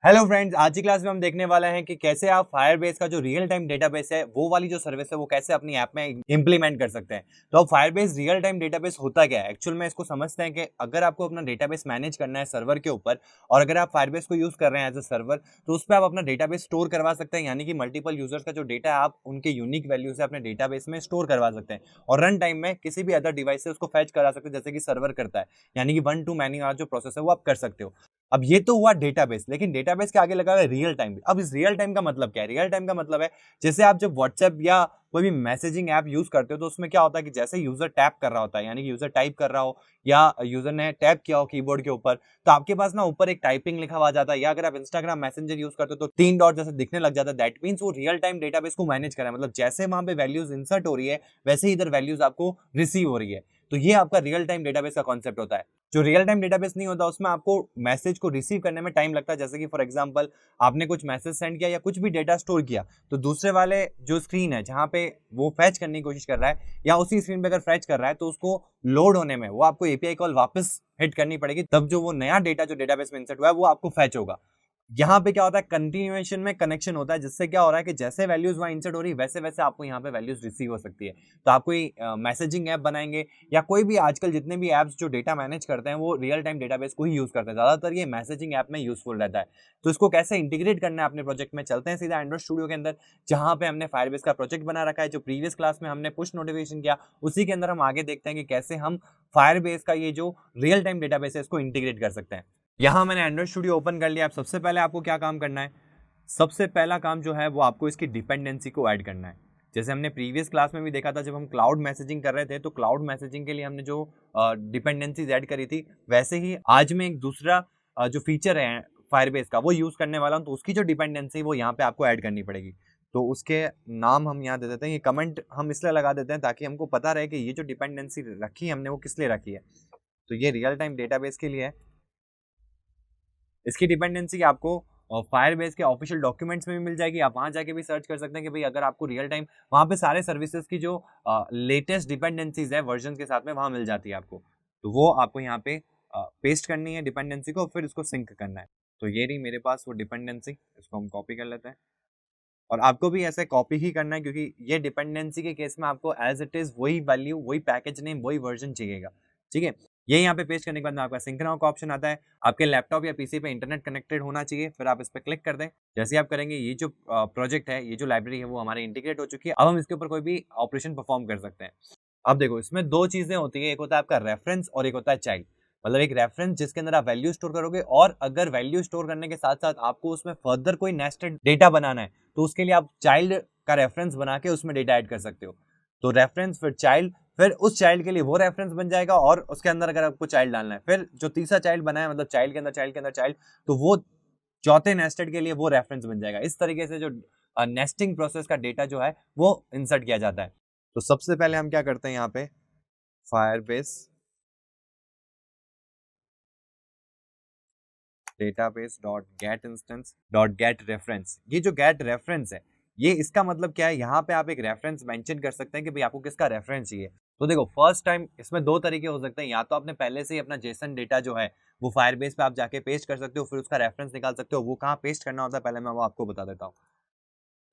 Hello friends, आज की class में हम देखने वाले हैं कि कैसे आप फायरबेस का जो रियल टाइम डेटाबेस है वो वाली जो सर्विस है वो कैसे अपनी ऐप में इंप्लीमेंट कर सकते हैं। तो अब फायरबेस रियल टाइम डेटाबेस होता क्या है एक्चुअल में, इसको समझते हैं कि अगर आपको अपना डेटाबेस मैनेज करना है सर्वर के ऊपर और अगर आप फायरबेस को यूज कर रहे हैं एज अ सर्वर, तो उस पर आप अपना डेटाबेस स्टोर करवा सकते हैं। यानी कि मल्टीपल यूजर्स का जो डेटा है आप उनके यूनिक वैल्यू से अपने डेटाबेस में स्टोर करवा सकते हैं और रन टाइम में किसी भी अदर डिवाइस से उसको फैच करा सकते हैं, जैसे कि सर्वर करता है। यानी कि वन टू मैनी वाला जो प्रोसेस है वो आप कर सकते हो। अब ये तो हुआ डेटाबेस, लेकिन डेटाबेस के आगे लगा हुआ है रियल टाइम। अब इस रियल टाइम का मतलब क्या है? रियल टाइम का मतलब है जैसे आप जब व्हाट्सएप या कोई भी मैसेजिंग ऐप यूज करते हो तो उसमें क्या होता है कि जैसे यूजर टैप कर रहा होता है, यानी कि यूजर टाइप कर रहा हो या यूजर ने टैप किया हो कीबोर्ड के ऊपर, तो आपके पास ना ऊपर एक टाइपिंग लिखा हुआ जाता है। या अगर आप इंस्टाग्राम मैसेंजर यूज करते हो तो 3 डॉट जैसे दिखने लग जाता है। दैट मीन्स वो रियल टाइम डेटाबेस को मैनेज कर रहा है। मतलब जैसे वहां पे वैल्यूज इंसर्ट हो रही है वैसे ही इधर वैल्यूज आपको रिसीव हो रही है। तो ये आपका रियल टाइम डेटाबेस का कॉन्सेप्ट होता है। जो रियल टाइम डेटाबेस नहीं होता उसमें आपको मैसेज को रिसीव करने में टाइम लगता है। जैसे कि फॉर एग्जांपल आपने कुछ मैसेज सेंड किया या कुछ भी डेटा स्टोर किया, तो दूसरे वाले जो स्क्रीन है जहां पे वो फैच करने की कोशिश कर रहा है या उसी स्क्रीन पे अगर फैच कर रहा है तो उसको लोड होने में वो आपको एपीआई कॉल वापस हिट करनी पड़ेगी, तब जो वो नया डेटा जो डेटाबेस में इंसर्ट हुआ है वो आपको फैच होगा। यहाँ पे क्या होता है, कंटिन्यूएशन में कनेक्शन होता है, जिससे क्या हो रहा है कि जैसे वैल्यूज वहां इंसर्ट हो रही है वैसे वैसे आपको यहाँ पे वैल्यूज रिसीव हो सकती है। तो आप कोई मैसेजिंग ऐप बनाएंगे या कोई भी आजकल जितने भी ऐप्स जो डेटा मैनेज करते हैं वो रियल टाइम डेटाबेस को ही यूज करते हैं। ज्यादातर ये मैसेजिंग ऐप में यूजफुल रहता है। तो इसको कैसे इंटीग्रेट करना है अपने प्रोजेक्ट में, चलते हैं सीधा एंड्रॉइड स्टूडियो के अंदर जहां पे हमने फायरबेस का प्रोजेक्ट बना रखा है। जो प्रीवियस क्लास में हमने पुश नोटिफिकेशन किया उसी के अंदर हम आगे देखते हैं कि कैसे हम फायरबेस का ये जो रियल टाइम डेटाबेस है इसको इंटीग्रेट कर सकते हैं। यहां मैंने एंड्रॉइड स्टूडियो ओपन कर लिया। अब सबसे पहले आपको क्या काम करना है? सबसे पहला काम जो है वो आपको इसकी डिपेंडेंसी को ऐड करना है। जैसे हमने प्रीवियस क्लास में भी देखा था, जब हम क्लाउड मैसेजिंग कर रहे थे तो क्लाउड मैसेजिंग के लिए हमने जो डिपेंडेंसीज ऐड करी थी, वैसे ही आज मैं एक दूसरा जो फीचर है फायरबेस का वो यूज करने वाला हूं। तो उसकी जो डिपेंडेंसी वो यहाँ पे आपको ऐड करनी पड़ेगी। तो उसके नाम हम यहाँ दे देते हैं। ये कमेंट हम इसलिए लगा देते हैं ताकि हमको पता रहे कि ये जो डिपेंडेंसी रखी है हमने वो किस लिए रखी है। तो ये रियल टाइम डेटाबेस के लिए है। इसकी डिपेंडेंसी आपको फायरबेस के ऑफिशियल डॉक्यूमेंट्स में भी मिल जाएगी। आप वहां जाके भी सर्च कर सकते हैं कि भाई अगर आपको रियल टाइम वहां पे सारे सर्विसेज की जो लेटेस्ट डिपेंडेंसीज है वर्जन के साथ में वहां मिल जाती है आपको। तो वो आपको यहाँ पे पेस्ट करनी है डिपेंडेंसी को, फिर इसको सिंक करना है। तो ये रही मेरे पास वो डिपेंडेंसी, इसको हम कॉपी कर लेते हैं और आपको भी ऐसे कॉपी ही करना है क्योंकि ये डिपेंडेंसी के केस में आपको एज इट इज वही वैल्यू, वही पैकेज नेम, वही वर्जन चाहिएगा। ठीक है, ये यहाँ पे पेस्ट करने के बाद में आपका सिंक नाउ का ऑप्शन आता है। आपके लैपटॉप या पीसी पे इंटरनेट कनेक्टेड होना चाहिए, फिर आप इस पर क्लिक कर दें। जैसे ही आप करेंगे ये जो प्रोजेक्ट है, ये जो लाइब्रेरी है वो हमारे इंटीग्रेट हो चुकी है। अब हम इसके ऊपर कोई भी ऑपरेशन परफॉर्म कर सकते हैं। अब देखो इसमें दो चीजें होती है, एक होता है आपका रेफरेंस और एक होता है चाइल्ड। मतलब एक रेफरेंस जिसके अंदर आप वैल्यू स्टोर करोगे और अगर वैल्यू स्टोर करने के साथ साथ आपको उसमें फर्दर कोई नेस्टेड डेटा बनाना है तो उसके लिए आप चाइल्ड का रेफरेंस बना के उसमें डेटा ऐड कर सकते हो। तो रेफरेंस फिर चाइल्ड, फिर उस चाइल्ड के लिए वो रेफरेंस बन जाएगा और उसके अंदर अगर आपको चाइल्ड डालना है, फिर जो तीसरा चाइल्ड बना है मतलब चाइल्ड के अंदर चाइल्ड के अंदर चाइल्ड, तो वो चौथे नेस्टेड के लिए वो रेफरेंस बन जाएगा। इस तरीके से जो नेस्टिंग प्रोसेस का डेटा जो है वो इंसर्ट किया जाता है। तो सबसे पहले हम क्या करते हैं, यहाँ पे Firebase database dot gate instance dot gate reference, ये जो गेट रेफरेंस है ये इसका मतलब क्या है, यहाँ पे आप एक रेफरेंस मेंशन कर सकते हैं कि भाई आपको किसका रेफरेंस चाहिए। तो देखो फर्स्ट टाइम इसमें दो तरीके हो सकते हैं, या तो आपने पहले से ही अपना जेसन डेटा जो है वो फायरबेस पे आप जाके पेस्ट कर सकते हो, फिर उसका रेफरेंस निकाल सकते हो। वो कहाँ पेस्ट करना होता है पहले मैं वो आपको बता देता हूँ।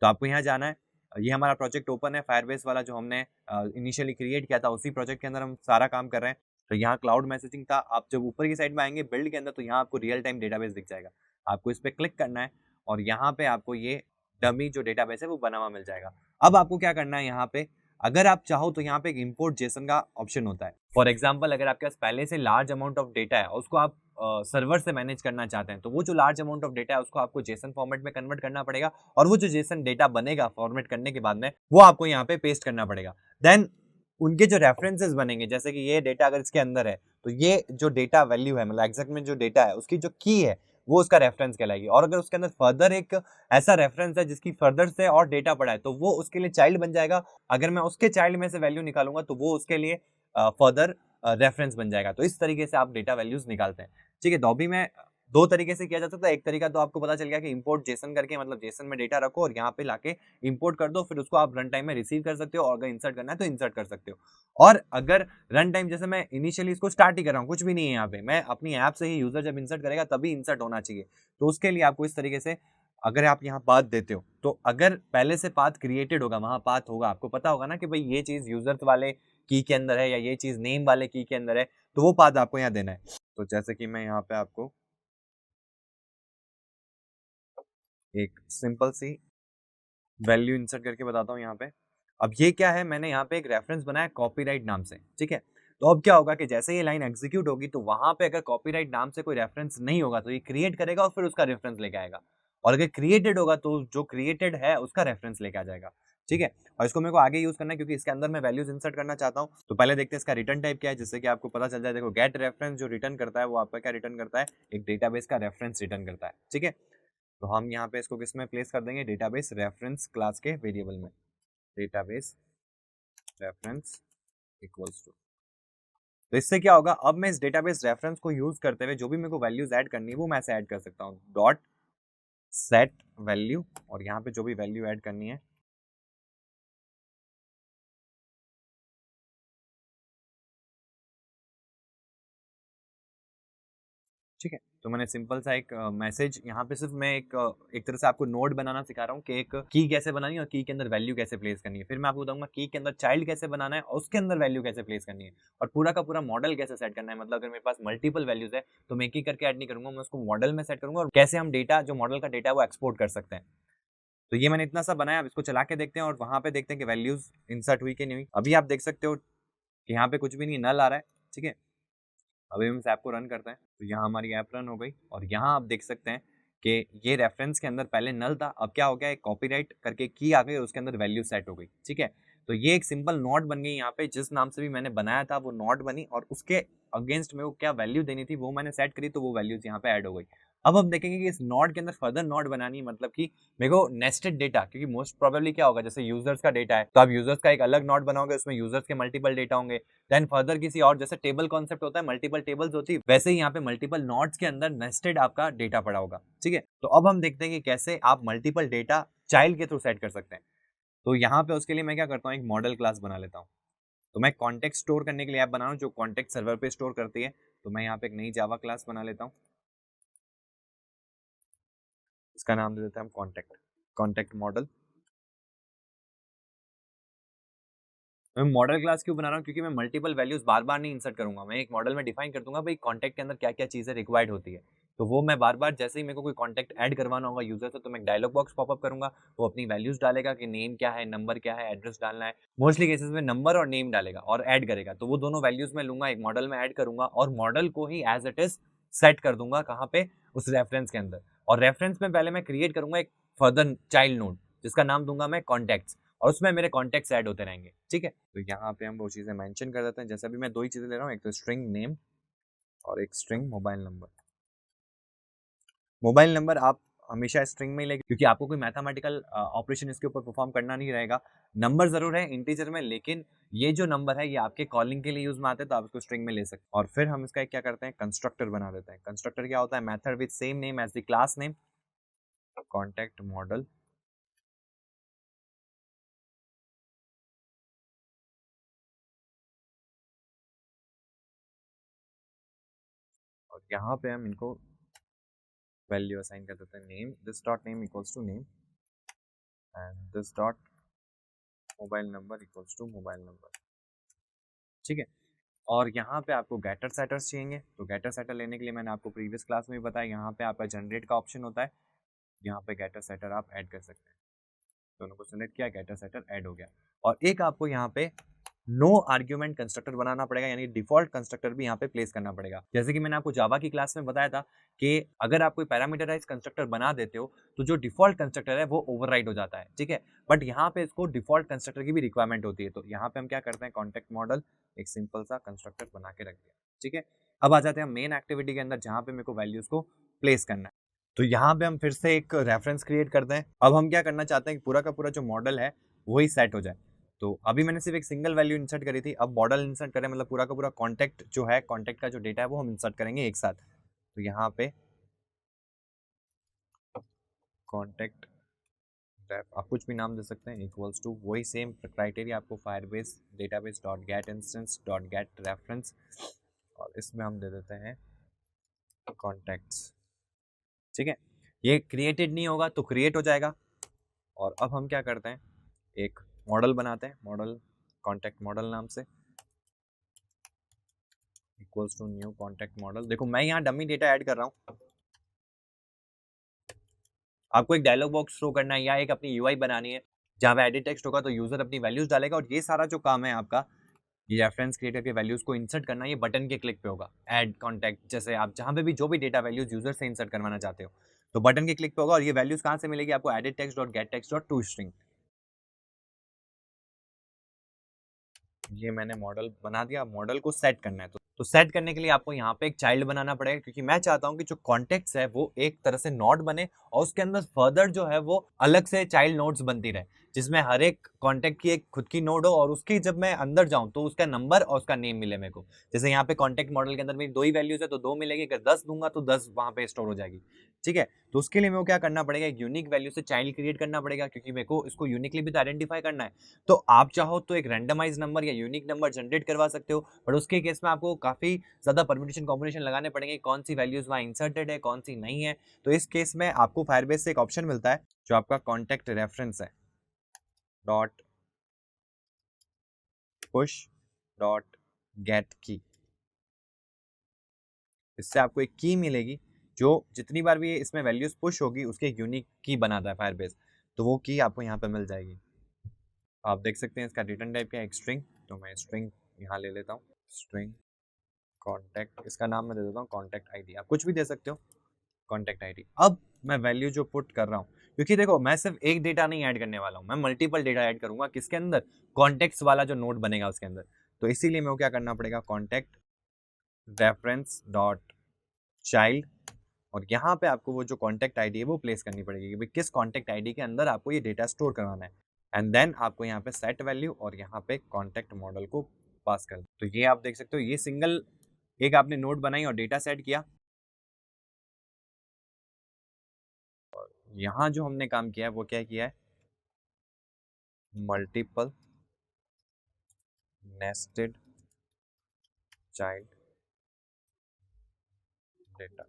तो आपको यहाँ जाना है, ये हमारा प्रोजेक्ट ओपन है फायरबेस वाला जो हमने इनिशियली क्रिएट किया था, उसी प्रोजेक्ट के अंदर हम सारा काम कर रहे हैं। तो यहाँ क्लाउड मैसेजिंग था। आप जब ऊपर की साइड में आएंगे बिल्ड के अंदर तो यहाँ आपको रियल टाइम डेटाबेस दिख जाएगा। आपको इस पर क्लिक करना है और यहाँ पे आपको ये डमी जो डेटाबेस है वो बना हुआ मिल जाएगा। अब आपको क्या करना है, यहाँ पे अगर आप चाहो तो यहाँ पे एक इम्पोर्ट जेसन का ऑप्शन होता है। फॉर एग्जाम्पल अगर आपके पास पहले से लार्ज अमाउंट ऑफ डेटा है और उसको आप सर्वर से मैनेज करना चाहते हैं तो वो जो लार्ज अमाउंट ऑफ डेटा है उसको आपको जेसन फॉर्मेट में कन्वर्ट करना पड़ेगा और वो जो जेसन डेटा बनेगा फॉर्मेट करने के बाद में वो आपको यहाँ पे पेस्ट करना पड़ेगा। देन उनके जो रेफरेंसेस बनेंगे, जैसे कि ये डेटा अगर इसके अंदर है तो ये जो डेटा वैल्यू है मतलब एग्जैक्ट में जो डेटा है उसकी जो की है वो उसका रेफरेंस कहलाएगी। और अगर उसके अंदर फर्दर एक ऐसा रेफरेंस है जिसकी फर्दर से और डेटा पड़ा है तो वो उसके लिए चाइल्ड बन जाएगा। अगर मैं उसके चाइल्ड में से वैल्यू निकालूंगा तो वो उसके लिए फर्दर रेफरेंस बन जाएगा। तो इस तरीके से आप डेटा वैल्यूज निकालते हैं। ठीक है, तो अभी मैं दो तरीके से किया जा सकता है। एक तरीका तो आपको पता चल गया कि इंपोर्ट जेसन करके, मतलब जेसन में डेटा रखो और यहाँ पे लाके इंपोर्ट कर दो, फिर उसको आप रन टाइम में रिसीव कर सकते हो, और अगर इंसर्ट करना है तो इंसर्ट कर सकते हो। और अगर रन टाइम, जैसे मैं इनिशियली इसको स्टार्ट ही कर रहा हूँ, कुछ भी नहीं है यहाँ पे, मैं अपनी ऐप से ही यूजर जब इंसर्ट करेगा तभी इंसर्ट होना चाहिए, तो उसके लिए आपको इस तरीके से, अगर आप यहाँ पाथ देते हो, तो अगर पहले से पाथ क्रिएटेड होगा, वहां पाथ होगा, आपको पता होगा ना कि भाई ये चीज यूजर्स वाले की के अंदर है या ये चीज नेम वाले की के अंदर है, तो वो पाथ आपको यहाँ देना है। तो जैसे कि मैं यहाँ पे आपको एक सिंपल सी वैल्यू इंसर्ट करके बताता हूँ यहाँ पे। अब ये क्या है, मैंने यहाँ पे एक रेफरेंस बनाया कॉपीराइट नाम से, ठीक है। तो अब क्या होगा कि जैसे ये लाइन एग्जीक्यूट होगी तो वहां पे अगर कॉपीराइट नाम से कोई रेफरेंस नहीं होगा तो ये क्रिएट करेगा और फिर उसका रेफरेंस लेके आएगा, और अगर क्रिएटेड होगा तो जो क्रिएटेड है उसका रेफरेंस लेके आ जाएगा, ठीक है। और इसको मेरे को आगे यूज करना है क्योंकि इसके अंदर मैं वैल्यूज इंसर्ट करना चाहता हूँ। तो पहले देखते हैं इसका रिटर्न टाइप क्या है, जिससे कि आपको पता चल जाए। देखो, गेट रेफरेंस जो रिटर्न करता है वो आपका क्या रिटर्न करता है, एक डेटाबेस का रेफरेंस रिटर्न करता है, ठीक है। तो हम यहाँ पे इसको किस में प्लेस कर देंगे, डेटाबेस रेफरेंस क्लास के वेरिएबल में, डेटाबेस रेफरेंस इक्वल्स टू। तो इससे क्या होगा, अब मैं इस डेटाबेस रेफरेंस को यूज करते हुए जो भी मेरे को वैल्यूज ऐड करनी है वो मैं ऐसे ऐड कर सकता हूँ, डॉट सेट वैल्यू, और यहाँ पे जो भी वैल्यू ऐड करनी है, ठीक है। तो मैंने सिंपल सा एक मैसेज यहाँ पे, सिर्फ मैं एक तरह से आपको नोड बनाना सिखा रहा हूँ कि एक की कैसे बनानी है और की के अंदर वैल्यू कैसे प्लेस करनी है। फिर मैं आपको बताऊंगा की के अंदर चाइल्ड कैसे बनाना है और उसके अंदर वैल्यू कैसे प्लेस करनी है, और पूरा का पूरा मॉडल कैसे सेट करना है। मतलब अगर मेरे पास मल्टीपल वैल्यूज है तो मैं एक ही करके ऐड नहीं करूंगा, मैं उसको मॉडल में सेट करूंगा, और कैसे हम डेटा, जो मॉडल का डेटा है वो एक्सपोर्ट कर सकते हैं। तो ये मैंने इतना सा बनाया, अब इसको चला के देखते हैं और वहां पे देखते हैं कि वैल्यूज इंसर्ट हुई कि नहीं हुई। अभी आप देख सकते हो कि यहाँ पे कुछ भी नहीं, नल आ रहा है, ठीक है। अभी हम इस ऐप को रन करते हैं तो यहाँ हमारी ऐप रन हो गई, और यहाँ आप देख सकते हैं कि ये रेफरेंस के अंदर पहले नल था, अब क्या हो गया, एक कॉपीराइट करके की आ गई और उसके अंदर वैल्यू सेट हो गई, ठीक है। तो ये एक सिंपल नोट बन गई, यहाँ पे जिस नाम से भी मैंने बनाया था वो नोट बनी, और उसके अगेंस्ट में वो क्या वैल्यू देनी थी वो मैंने सेट करी, तो वो वैल्यूज यहाँ पे ऐड हो गई। अब हम देखेंगे कि इस नोट के अंदर फर्दर नोट बनानी है, मतलब कि मेरे को नेस्टेड डेटा, क्योंकि मोस्ट प्रोबेबली क्या होगा, जैसे यूजर्स का डेटा है तो आप यूजर्स का एक अलग नोट बनाओगे, उसमें यूजर्स के मल्टीपल डेटा होंगे। देन फर्दर किसी और, जैसे टेबल कॉन्सेप्ट होता है, मल्टीपल टेबल्स होती है, वैसे ही यहाँ पे मल्टीपल नोट्स के अंदर नेस्टेड आपका डेटा पड़ा होगा, ठीक है। तो अब हम देखते हैं कि कैसे आप मल्टीपल डेटा चाइल्ड के थ्रू सेट कर सकते हैं। तो यहाँ पे उसके लिए मैं क्या करता हूँ, एक मॉडल क्लास बना लेता हूँ। तो मैं कॉन्टेक्ट स्टोर करने के लिए ऐप बना रहा हूँ जो कॉन्टेक्ट सर्वर पे स्टोर करती है। तो मैं यहाँ पे एक नई जावा क्लास बना लेता हूँ, इसका नाम दे देते हैं हम कॉन्टेक्ट, कॉन्टेक्ट मॉडल। मैं मॉडल क्लास क्यों बना रहा हूँ, क्योंकि मैं मल्टीपल वैल्यूज बार बार नहीं इंसर्ट करूंगा, मैं एक मॉडल में डिफाइन कर दूंगा भाई कॉन्टेक्ट के अंदर क्या क्या चीजें रिक्वायर्ड होती है। तो वो मैं बार बार, जैसे ही मेरे को कोई कॉन्टेक्ट ऐड करवाना होगा यूजर से, तो मैं डायलॉग बॉक्स पॉपअप करूंगा, वो अपनी वैल्यूज डालेगा कि नेम क्या है, नंबर क्या है, एड्रेस डालना है। मोस्टली केसेस में नंबर और नेम डालेगा और ऐड करेगा, तो वो दोनों वैल्यूज में लूंगा, एक मॉडल में ऐड करूंगा और मॉडल को ही एज इट इज सेट कर दूंगा कहाँ पे, उस रेफरेंस के अंदर। और रेफरेंस में पहले मैं क्रिएट करूंगा एक फर्दर चाइल्ड नोड, जिसका नाम दूंगा मैं कॉन्टेक्ट्स, और उसमें मेरे कॉन्टेक्ट्स ऐड होते रहेंगे, ठीक है। तो यहाँ पे हम वो चीजें मेंशन कर देते हैं, जैसे अभी मैं दो ही चीजें ले रहा हूँ, एक तो स्ट्रिंग नेम और एक string mobile number. Mobile number आप हमेशा स्ट्रिंग में ही लेंगे, क्योंकि आपको कोई मैथमेटिकल ऑपरेशन इसके ऊपर परफॉर्म करना नहीं रहेगा। नंबर जरूर है इंटीजर में, लेकिन ये जो नंबर है ये आपके कॉलिंग के लिए यूज में आते हैं, तो आप इसको स्ट्रिंग में ले सकते हैं। और फिर हम इसका क्या करते हैं, कंस्ट्रक्टर बना देते हैं। कंस्ट्रक्टर क्या होता है, method with same name as the class name, contact model. और यहाँ पे हम इनको वैल्यू असाइन कर देते हैं, name, this dot name equals to name and this dot mobile number equals to mobile number, ठीक है। और यहाँ पे आपको गेटर सेटर्स चाहिए, तो गेटर सेटर लेने के लिए मैंने आपको प्रीवियस क्लास में भी बताया, यहाँ पे आपका जनरेट का ऑप्शन होता है, यहाँ पे गेटर सेटर आप ऐड कर सकते हैं। दोनों को सिलेक्ट किया, गेटर सेटर ऐड हो गया। और एक आपको यहाँ पे नो आर्ग्यूमेंट कंस्ट्रक्टर बनाना पड़ेगा, यानी डिफॉल्ट कंस्ट्रक्टर भी यहाँ पे प्लेस करना पड़ेगा। जैसे कि मैंने आपको जावा की क्लास में बताया था कि अगर आप कोई पैरामीटराइज कंस्ट्रक्टर बना देते हो तो जो डिफॉल्ट कंस्ट्रक्टर है वो ओवरराइड हो जाता है, ठीक है। बट यहाँ पे इसको डिफॉल्ट कंस्ट्रक्टर की भी रिक्वायरमेंट होती है, तो यहाँ पे हम क्या करते हैं, कॉन्टेक्ट मॉडल एक सिंपल सा कंस्ट्रक्टर बना के रख दिया, ठीक है। अब आ जाते हैं मेन एक्टिविटी के अंदर, जहाँ पे मेरे को वैल्यूज को प्लेस करना है। तो यहाँ पे हम फिर से एक रेफरेंस क्रिएट करते हैं। अब हम क्या करना चाहते हैं कि पूरा का पूरा जो मॉडल है वही सेट हो जाए। तो अभी मैंने सिर्फ एक सिंगल वैल्यू इंसर्ट करी थी, अब मॉडल इंसर्ट करें, मतलब पूरा का पूरा कॉन्टेक्ट जो है, कॉन्टेक्ट का जो डेटा है वो हम इंसर्ट करेंगे एक साथ। तो यहाँ पे कॉन्टेक्ट रेफ, आप कुछ भी नाम दे सकते हैं, इक्वल्स टू वही सेम क्राइटेरिया आपको Firebase database dot gate instance dot gate reference, और इसमें हम दे देते हैं कॉन्टेक्ट्स। ठीक है, ये क्रिएटेड नहीं होगा तो क्रिएट हो जाएगा। और अब हम क्या करते हैं, एक मॉडल बनाते हैं, मॉडल कॉन्टेक्ट मॉडल नाम से, equals to new contact model. देखो मैं यहाँ डमी डेटा ऐड कर रहा हूँ, आपको एक डायलॉग बॉक्स शो करना है या एक अपनी यूआई बनानी है जहाँ पे एडिट टेक्स्ट होगा तो यूजर अपनी वैल्यूज डालेगा, और ये सारा जो काम है आपका, ये रेफरेंस क्रिएट करके वैल्यूज को इंसर्ट करना, ये बटन के क्लिक पे होगा। ऐड कॉन्टैक्ट, जैसे आप जहां पे भी जो भी डेटा वैल्यूज यूजर से इंसर्ट करवाना चाहते हो तो बटन के क्लिक पे होगा। और ये वैल्यूज कहां से मिलेगी आपको, edit text dot gate text dot to string. ये मैंने मॉडल बना दिया, मॉडल को सेट करना है तो सेट करने के लिए आपको यहाँ पे एक चाइल्ड बनाना पड़ेगा, क्योंकि मैं चाहता हूँ कि जो कॉन्टेक्ट्स है वो एक तरह से नोड बने और उसके अंदर फर्दर जो है वो अलग से चाइल्ड नोड्स बनती रहे, जिसमें हर एक कॉन्टेक्ट की एक खुद की नोड हो, और उसकी जब मैं अंदर जाऊं तो उसका नंबर और उसका नेम मिले मेरे को। जैसे यहाँ पे कॉन्टेक्ट मॉडल के अंदर मेरी दो ही वैल्यूज है तो दो मिलेगी, अगर 10 दूंगा तो 10 वहां पे स्टोर हो जाएगी। ठीक है, तो उसके लिए मेरे को क्या करना पड़ेगा, एक यूनिक वैल्यू से चाइल्ड क्रिएट करना पड़ेगा, क्योंकि मेरे को इसको यूनिकली भी तो आइडेंटिफाई करना है। तो आप चाहो तो एक रैंडमाइज नंबर या यूनिक नंबर जनरेट करवा सकते हो, बट उसके केस में आपको काफी ज्यादा परम्यूटेशन कॉम्बिनेशन लगाने पड़ेंगे, कौन सी वैल्यूज वहां इंसर्टेड है कौन सी नहीं है। तो इस केस में आपको फायरबेस से एक ऑप्शन मिलता है जो आपका कॉन्टेक्ट रेफरेंस है, डॉट पुश डॉट गेट की। इससे आपको एक की मिलेगी जो जितनी बार भी इसमें वैल्यूज पुश होगी उसकी एक यूनिक की बनाता है फायरबेस, तो वो की आपको यहाँ पे मिल जाएगी। आप देख सकते हैं इसका रिटर्न टाइप क्या है, एक स्ट्रिंग, तो मैं स्ट्रिंग यहाँ ले लेता हूँ, स्ट्रिंग कॉन्टैक्ट, इसका नाम मैं दे देता हूँ कॉन्टैक्ट आईडी, आप कुछ भी दे सकते हो कॉन्टैक्ट आईडी। अब मैं वैल्यू जो पुट कर रहा हूँ, क्योंकि देखो मैं सिर्फ एक डेटा नहीं ऐड करने वाला हूँ, मैं मल्टीपल डेटा ऐड करूंगा, किसके अंदर, कॉन्टेक्ट वाला जो नोड बनेगा उसके अंदर। तो इसीलिए मेरे को क्या करना पड़ेगा, कॉन्टेक्ट रेफरेंस डॉट चाइल्ड, और यहाँ पे आपको वो जो कॉन्टैक्ट आईडी है वो प्लेस करनी पड़ेगी कि भाई किस कॉन्टैक्ट आईडी के अंदर आपको ये डेटा स्टोर करवाना है। एंड देन आपको यहाँ पे सेट वैल्यू और यहाँ पे कॉन्टैक्ट मॉडल को पास कर, तो ये आप देख सकते हो, ये सिंगल एक आपने नोड बनाई और डेटा सेट किया। और यहाँ जो हमने काम किया है वो क्या किया है, मल्टीपल नेस्टेड चाइल्ड डेटा।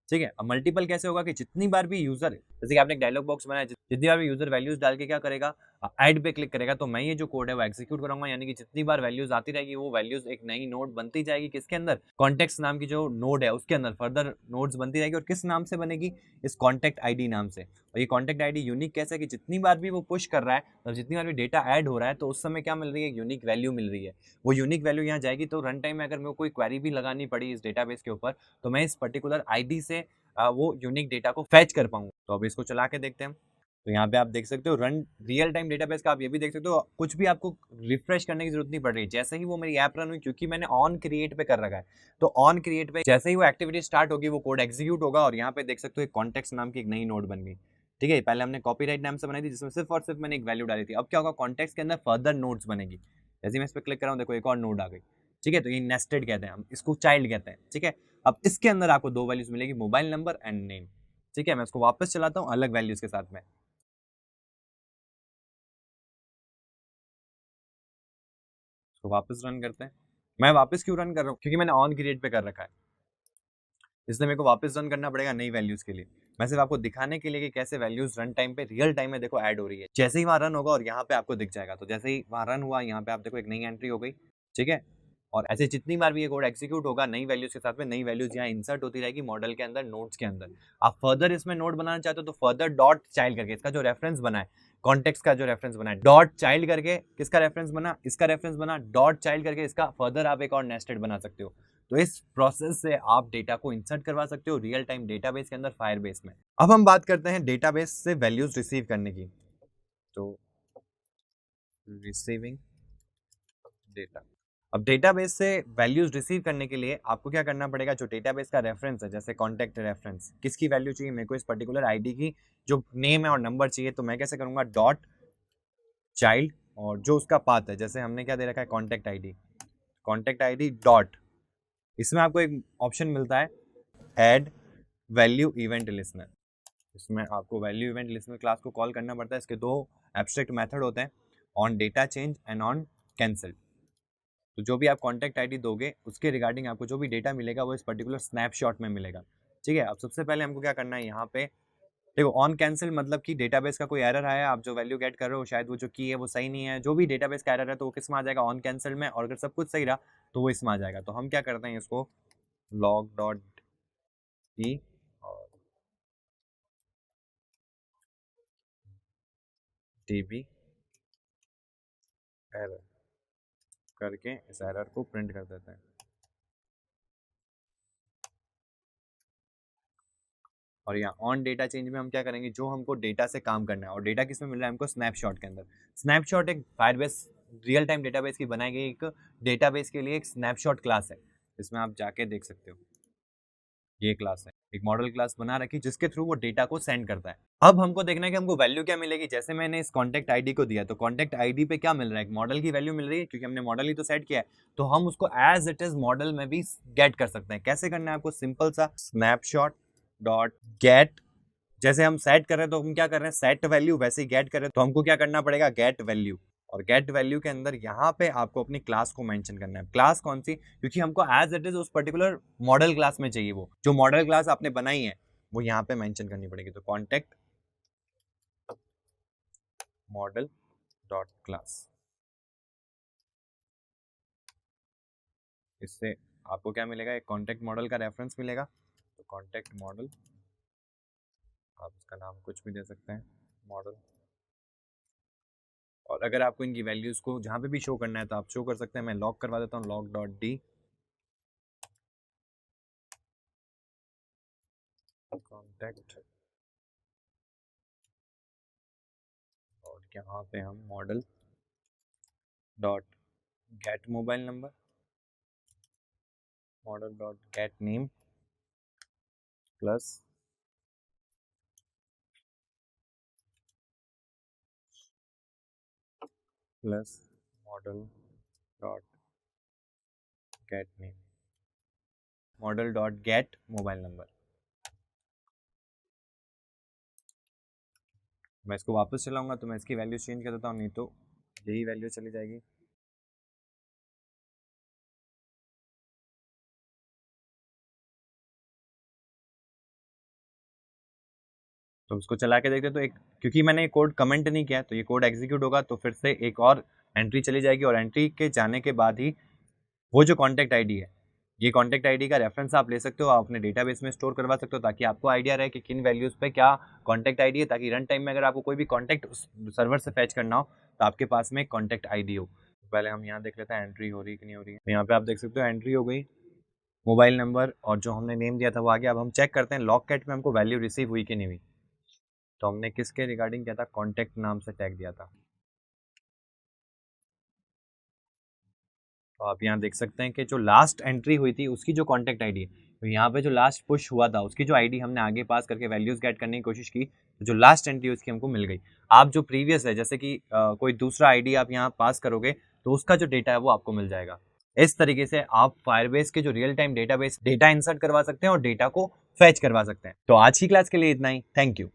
ठीक है, अब मल्टीपल कैसे होगा कि जितनी बार भी यूजर, जैसे कि आपने एक डायलॉग बॉक्स बनाया, जितनी बार भी यूजर वैल्यूज डाल के क्या करेगा, ऐड पे क्लिक करेगा, तो मैं ये जो कोड है वो एग्जीक्यूट करूंगा, यानी कि जितनी बार वैल्यूज आती रहेगी वो वैल्यूज एक नई नोड बनती जाएगी, किसके अंदर, कॉन्टेक्ट नाम की जो नोड है उसके अंदर फर्दर नोड्स बनती रहेगी। और किस नाम से बनेगी, इस कॉन्टेक्ट आईडी नाम से। और ये कॉन्टेक्ट आईडी यूनिक कैसे है कि जितनी बार भी वो पुश कर रहा है और जितनी बार भी डेटा ऐड हो रहा है तो उस समय क्या मिल रही है, यूनिक वैल्यू मिल रही है। वो यूनिक वैल्यू यहाँ जाएगी, तो रन टाइम में अगर मेरे को कोई क्वेरी भी लगानी पड़ी इस डेटाबेस के ऊपर तो मैं इस पर्टिकुलर आईडी से वो यूनिक डेटा को फैच कर पाऊंगा। तो अब इसको चला के देखते हैं। तो यहाँ पे आप देख सकते हो रन रियल टाइम डेटाबेस का, आप ये भी देख सकते हो कुछ भी आपको रिफ्रेश करने की जरूरत नहीं पड़ रही। जैसे ही वो मेरी ऐप रन हुई, क्योंकि मैंने ऑन क्रिएट पे कर रखा है, तो ऑन क्रिएट पे जैसे ही वो एक्टिविटी स्टार्ट होगी वो कोड एग्जीक्यूट होगा, और यहाँ पे देख सकते हो एक कॉन्टेक्ट नाम की एक नई नोड बन गई। ठीक है, पहले हमने कॉपीराइट नाम से बनाई थी जिसमें सिर्फ और सिर्फ मैंने एक वैल्यू डाली थी। अब क्या होगा, कॉन्टेक्ट के अंदर फर्दर नोड्स बनेगी। जैसे मैं इस पर क्लिक कर रहा हूँ, देखो एक और नोड आ गई। ठीक है, तो ये नेस्टेड कहते हैं, हम इसको चाइल्ड कहते हैं। ठीक है, अब इसके अंदर आपको दो वैल्यूज मिलेगी, मोबाइल नंबर एंड नेम। ठीक है, मैं इसको वापस चलाता हूँ अलग वैल्यूज के साथ में, इसको वापस रन करते हैं। मैं वापस क्यों रन कर रहा हूँ, क्योंकि मैंने ऑन क्रिएट पे कर रखा है, इसलिए मेरे को वापस रन करना पड़ेगा नई वैल्यूज के लिए। मैं सिर्फ आपको दिखाने के लिए कि कैसे वैल्यूज रन टाइम पे रियल टाइम में देखो ऐड हो रही है। जैसे ही वहां रन होगा और यहाँ पे आपको दिख जाएगा, तो जैसे ही वहां रन हुआ यहाँ पे आप देखो एक नई एंट्री हो गई। ठीक है, और ऐसे जितनी बार भी ये कोड एग्जीक्यूट होगा नई वैल्यूज के साथ में नई वैल्यूज यहाँ इंसर्ट होती रहेगी मॉडल के अंदर, नोड्स के अंदर। आप फर्दर इसमें नोड बनाना चाहते हो तो फर्दर डॉट चाइल्ड करके इसका जो रेफरेंस बना है, कॉन्टेक्स्ट का जो रेफरेंस बना है, डॉट चाइल्ड करके किसका रेफरेंस बना, इसका रेफरेंस बना, डॉट चाइल्ड करके इसका फर्दर आप एक और नेस्टेड बना सकते हो। तो इस प्रोसेस से आप डेटा को इंसर्ट करवा सकते हो रियल टाइम डेटाबेस के अंदर, फायरबेस में। अब हम बात करते हैं डेटाबेस से वैल्यूज रिसीव करने की। तो रिसीविंग डेटा, अब डेटाबेस से वैल्यूज रिसीव करने के लिए आपको क्या करना पड़ेगा, जो डेटाबेस का रेफरेंस है, जैसे कॉन्टैक्ट रेफरेंस, किसकी वैल्यू चाहिए मेरे को, इस पर्टिकुलर आईडी की जो नेम है और नंबर चाहिए, तो मैं कैसे करूंगा, डॉट चाइल्ड और जो उसका पाथ है, जैसे हमने क्या दे रखा है, कॉन्टैक्ट आईडी डॉट, इसमें आपको एक ऑप्शन मिलता है ऐड वैल्यू इवेंट लिसनर। इसमें आपको वैल्यू इवेंट लिस्ट में क्लास को कॉल करना पड़ता है। इसके दो एब्स्ट्रैक्ट मेथड होते हैं, on data change and on cancel. तो जो भी आप कॉन्टैक्ट आईडी दोगे उसके रिगार्डिंग आपको जो भी डेटा मिलेगा वो इस पर्टिकुलर स्नैपशॉट में मिलेगा। ठीक है, अब सबसे पहले हमको क्या करना है, यहाँ पे देखो ऑन कैंसिल मतलब कि डेटाबेस का कोई एरर आया, आप जो वैल्यू गेट कर रहे हो शायद वो जो की है वो सही नहीं है, जो भी डेटाबेस का एरर है तो वो किस में आ जाएगा, ऑन कैंसिल में। और अगर सब कुछ सही रहा तो वो इसमें आ जाएगा। तो हम क्या करते हैं, इसको लॉग डॉट ई और db एरर करके इस एरर को प्रिंट कर देते हैं। और यहाँ ऑन डेटा चेंज में हम क्या करेंगे, जो हमको डेटा से काम करना है, और डेटा किस में मिल रहा है हमको, स्नैपशॉट के अंदर। स्नैपशॉट एक फायरबेस रियल टाइम डेटाबेस की बनाई गई एक डेटाबेस के लिए एक स्नैपशॉट क्लास है। इसमें आप जाके देख सकते हो, ये क्लास है, एक मॉडल क्लास बना रखी जिसके थ्रू वो डेटा को सेंड करता है। अब हमको देखना है कि हमको वैल्यू क्या मिलेगी। जैसे मैंने इस कॉन्टैक्ट आईडी को दिया तो कॉन्टैक्ट आईडी पे क्या मिल रहा है, एक मॉडल की वैल्यू मिल रही है, क्योंकि हमने मॉडल ही तो सेट किया है। तो हम उसको एज इट इज मॉडल में भी गेट कर सकते हैं। कैसे करना है आपको, सिंपल सा स्नैपशॉट डॉट गेट, जैसे हम सेट कर रहे हैं तो हम क्या कर रहे हैं, सेट वैल्यू, वैसे ही गेट कर रहे हैं तो हमको क्या करना पड़ेगा, गेट वैल्यू। और गेट वैल्यू के अंदर यहाँ पे आपको अपनी क्लास को मेंशन करना है। क्लास कौन सी, क्योंकि हमको एज इट इज उस पर्टिकुलर मॉडल क्लास में चाहिए, वो जो मॉडल क्लास आपने बनाई है वो यहाँ पे मेंशन करनी पड़ेगी। तो कॉन्टेक्ट मॉडल डॉट क्लास, इससे आपको क्या मिलेगा, एक कॉन्टेक्ट मॉडल का रेफरेंस मिलेगा। तो कॉन्टेक्ट मॉडल, आप इसका नाम कुछ भी दे सकते हैं, मॉडल। और अगर आपको इनकी वैल्यूज को जहां पे भी शो करना है तो आप शो कर सकते हैं। मैं लॉग करवा देता हूँ, लॉग डॉट डी कॉन्टेक्ट, और यहाँ पे हम model dot gate mobile number, model dot gate name plus model dot gate name, model dot gate mobile number. मैं इसको वापस चलाऊंगा तो मैं इसकी वैल्यू चेंज कर देता हूँ, नहीं तो यही वैल्यू चली जाएगी। तो उसको चला के देखते तो एक, क्योंकि मैंने ये कोड कमेंट नहीं किया तो ये कोड एग्जीक्यूट होगा, तो फिर से एक और एंट्री चली जाएगी। और एंट्री के जाने के बाद ही वो जो कॉन्टैक्ट आईडी है, ये कॉन्टैक्ट आईडी का रेफरेंस आप ले सकते हो, आप अपने डेटाबेस में स्टोर करवा सकते हो, ताकि आपको आइडिया रहे कि किन वैल्यूज पे क्या कॉन्टैक्ट आईडी है, ताकि रन टाइम में अगर आपको कोई भी कॉन्टैक्ट सर्वर से फैच करना हो तो आपके पास में एक कॉन्टैक्ट आईडी हो। तो पहले हम यहाँ देख लेते हैं एंट्री हो रही है कि नहीं हो रही है। तो यहाँ पे आप देख सकते हो एंट्री हो गई, मोबाइल नंबर और जो हमने नेम दिया था वो आ गया। अब हम चेक करते हैं लॉग कैट में हमको वैल्यू रिसीव हुई कि नहीं हुई। तो हमने किसके रिगार्डिंग किया था, कॉन्टैक्ट नाम से टैग दिया था। तो आप यहाँ देख सकते हैं कि जो लास्ट एंट्री हुई थी उसकी जो कॉन्टैक्ट आईडी है, तो यहाँ पे जो लास्ट पुश हुआ था उसकी जो आईडी हमने आगे पास करके वैल्यूज गेट करने की कोशिश की, तो जो लास्ट एंट्री उसकी हमको मिल गई। आप जो प्रीवियस है, जैसे कि कोई दूसरा आईडी आप यहाँ पास करोगे तो उसका जो डेटा है वो आपको मिल जाएगा। इस तरीके से आप फायरबेस के जो real time database data insert करवा सकते हैं और डेटा को फैच करवा सकते हैं। तो आज की क्लास के लिए इतना ही, थैंक यू।